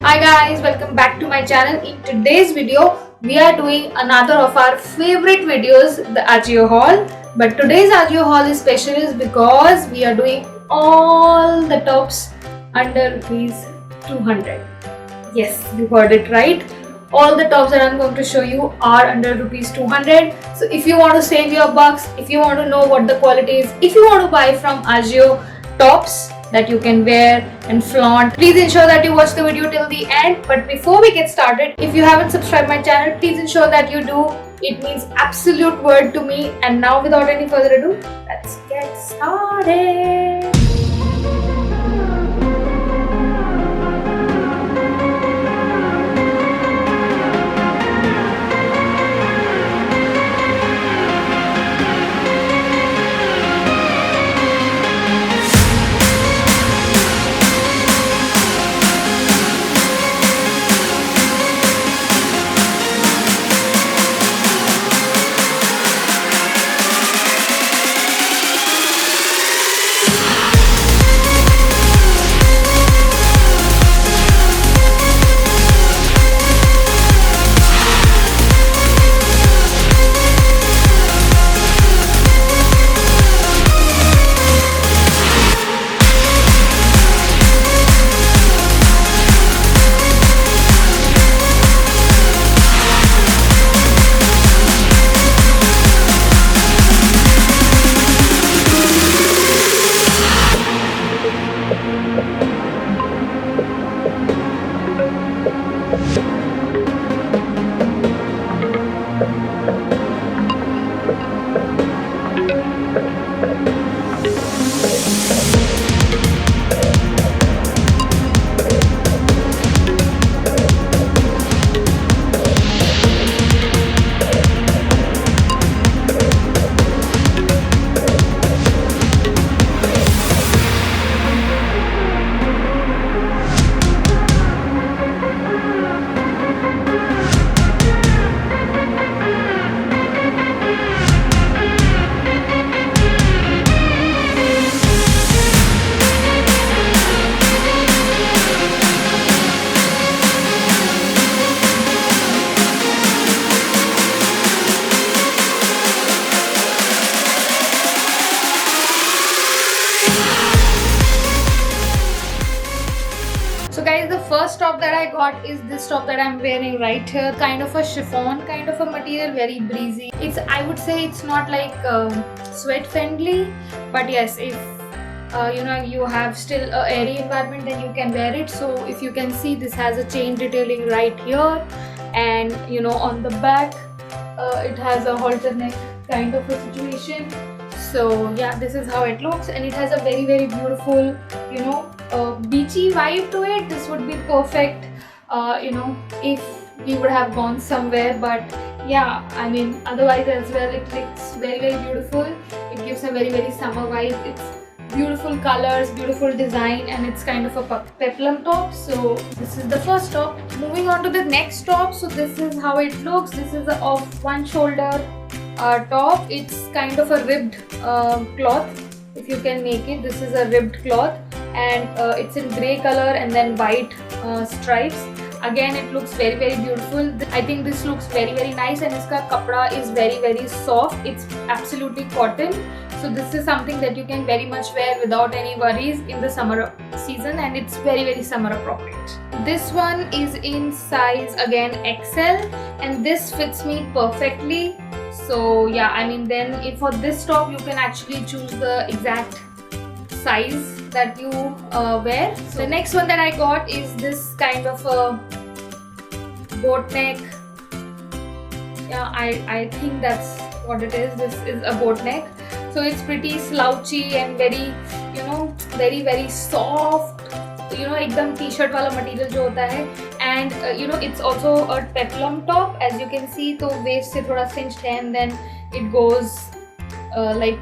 Hi guys, welcome back to my channel. In today's video, we are doing another of our favorite videos, the Ajio haul. But today's Ajio haul is special is because we are doing all the tops under rupees 200. Yes, you heard it right. All the tops that I'm going to show you are under rupees 200. So if you want to save your bucks, if you want to know what the quality is, if you want to buy from Ajio tops that you can wear and flaunt, please ensure that you watch the video till the end. But before we get started, if you haven't subscribed my channel, please ensure that you do. It means absolute word to me. And now without any further ado, let's get started. So guys, the first top that I got is this top that I'm wearing right here. Kind of a chiffon kind of a material, very breezy. I would say it's not like sweat friendly, but yes, if you have still a airy environment, then you can wear it. So if you can see, this has a chain detailing right here, and on the back it has a halter neck kind of a situation. So yeah, this is how it looks, and it has a very beautiful beachy vibe to it. This would be perfect if we would have gone somewhere, but yeah, I mean otherwise as well it looks very beautiful. It gives a very summer vibe. It's beautiful colors, beautiful design, and it's kind of a peplum top. So this is the first top. Moving on to the next top. So this is how it looks. This is a off one shoulder top. It's kind of a ribbed cloth, if you can make it. This is a ribbed cloth, and it's in grey color and then white stripes. Again, it looks very beautiful. I think this looks very nice, and iska kapda is very soft. It's absolutely cotton. So this is something that you can very much wear without any worries in the summer season, and it's very summer appropriate. This one is in size again XL, and this fits me perfectly. So yeah, I mean then for this top you can actually choose the exact size that you wear. So the next one that I got is this kind of a boat neck. Yeah, I think that's what it is. This is a boat neck. So it's pretty slouchy and very very soft, एकदम t-shirt वाला material जो होता है. And it's also a peplum top, as you can see. तो waist से थोड़ा cinched है, and then it goes like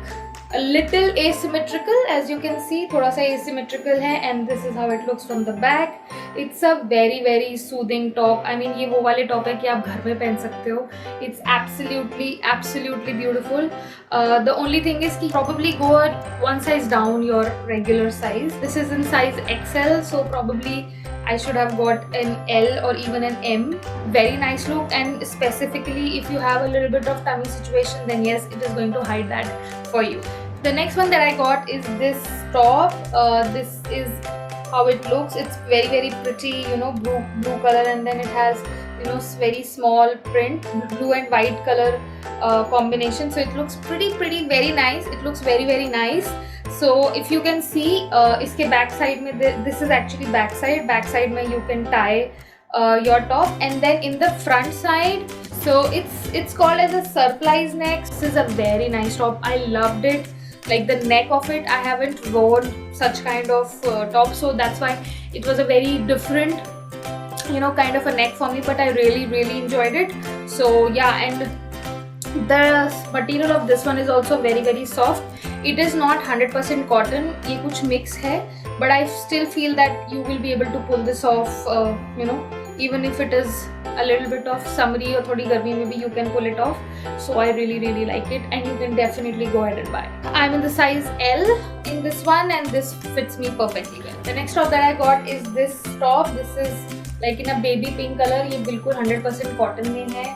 a little asymmetrical, as you can see. थोड़ा सा asymmetrical है, and this is how it looks from the back. It's a very soothing top. I mean ये वो वाले top है कि आप घर में पहन सकते हो. It's absolutely beautiful. The only thing is कि probably go one size down your regular size. This is in size XL, so probably I should have got an L or even an M. Very nice look, and specifically if you have a little bit of tummy situation, then yes, it is going to hide that for you. The next one that I got is this top. This is how it looks. It's very very pretty, you know, blue color, and then it has, you know, very small print, blue and white color combination. So it looks pretty very nice. It looks very very nice. So if you can see, इसके back side में, this is actually back side में you can tie your top, and then in the front side, so it's called as a surprise neck. This is a very nice top. I loved it. Like the neck of it, I haven't worn such kind of top, so that's why it was a very different, you know, kind of a neck for me, but I really enjoyed it. So yeah, and the material of this one is also very very soft. It is not 100% cotton, ये कुछ mix है, but I still feel that you will be able to pull this off, you know, even if it is a little bit of summery or थोड़ी गर्मी में भी you can pull it off. So I really like it, and you can definitely go ahead and buy it. I'm in the size L in this one, and this fits me perfectly well. The next top that I got is this top. This is like in a baby pink color. ये बिल्कुल 100% cotton में है.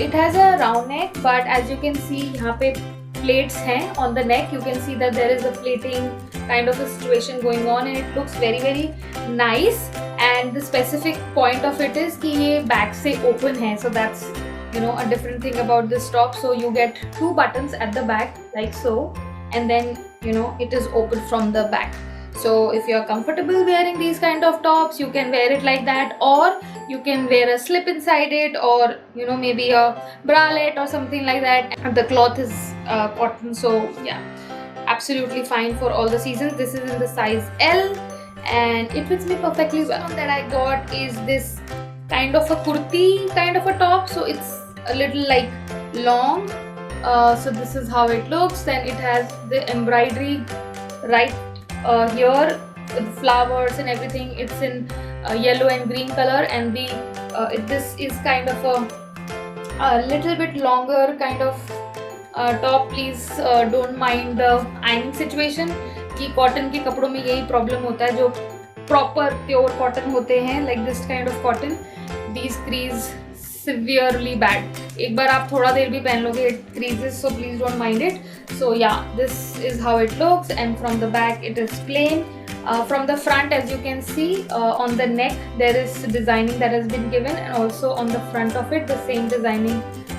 It has a round neck, but as you can see यहाँ पे plates हैं on the neck. You can see that there is a plating kind of a situation going on, and it looks very very nice. And the specific point of it is कि ये back से open है, so that's, you know, a different thing about this top. So you get 2 buttons at the back like so, and then, you know, it is open from the back. So if you are comfortable wearing these kind of tops, you can wear it like that, or you can wear a slip inside it, or, you know, maybe a bralette or something like that. And the cloth is cotton, so yeah, absolutely fine for all the seasons. This is in the size L, and it fits me perfectly well. The one that I got is this kind of a kurti kind of a top, so it's a little like long. So this is how it looks. Then it has the embroidery right here with flowers and everything. It's in yellow and green color, and the this is kind of a little bit longer kind of top. Please don't mind the ironing situation, कि cotton के कपड़ों में यही problem होता है, जो proper pure cotton होते हैं, like this kind of cotton, these crease severely bad. एक बार आप थोड़ा देर भी पहन लोगे, it creases, so please don't mind it. So yeah, this is how it looks, and from the back it is plain. From the front, as you can see, on the neck there is designing that has been given, and also on the front of it the same designing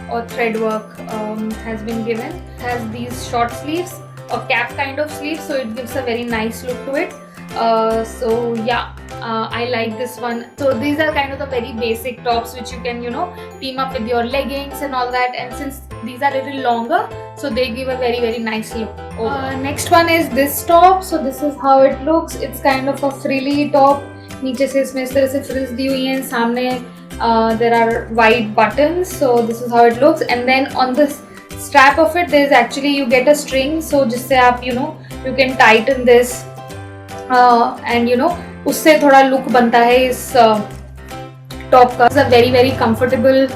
or thread work has been given. It has these short sleeves or cap kind of sleeves, so it gives a very nice look to it. So yeah, I like this one. So these are kind of the very basic tops which you can, you know, team up with your leggings and all that, and since these are a little longer, so they give a very very nice look. Next one is this top. So this is how it looks. It's kind of a frilly top. नीचे से इसमें इस तरह से frills दी हुई हैं, सामने there are white buttons. So this is how it looks, and then on the strap of it there is actually, you get a string, so जिससे आप, you know, you can tighten this, and you know, उससे थोड़ा look बनता है इस top का. It's a very very comfortable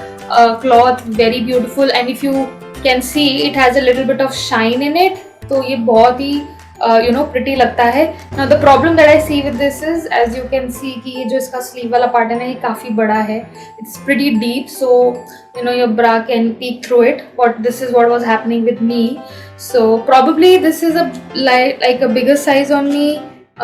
cloth, very beautiful, and if you can see it has a little bit of shine in it, तो ये बहुत ही you know, pretty लगता है. Now the problem that I see with this is, as you can see, कि ये जो इसका sleeve वाला part है ना, ये काफ़ी बड़ा है. It's pretty deep, so you know, your bra can peek through it. But this is what was happening with me. So probably this is a like a bigger size on me.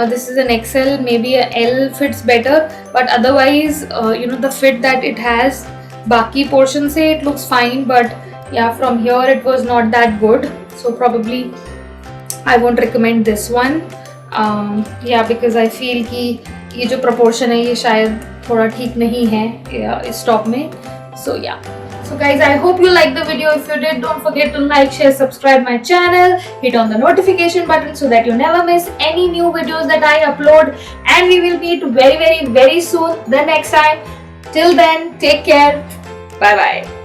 This is an XL, maybe a L fits better, but otherwise you know, the fit that it has, बाकी portion से it looks fine, but yeah, from here it was not that good. So probably I won't recommend this one. Yeah, because I feel कि ये जो proportion है ये शायद थोड़ा ठीक नहीं है इस top में. So yeah. So guys, I hope you liked the video. If you did, don't forget to like, share, subscribe my channel, hit on the notification button so that you never miss any new videos that I upload, and we will meet very very very soon the next time. Till then, take care. Bye bye.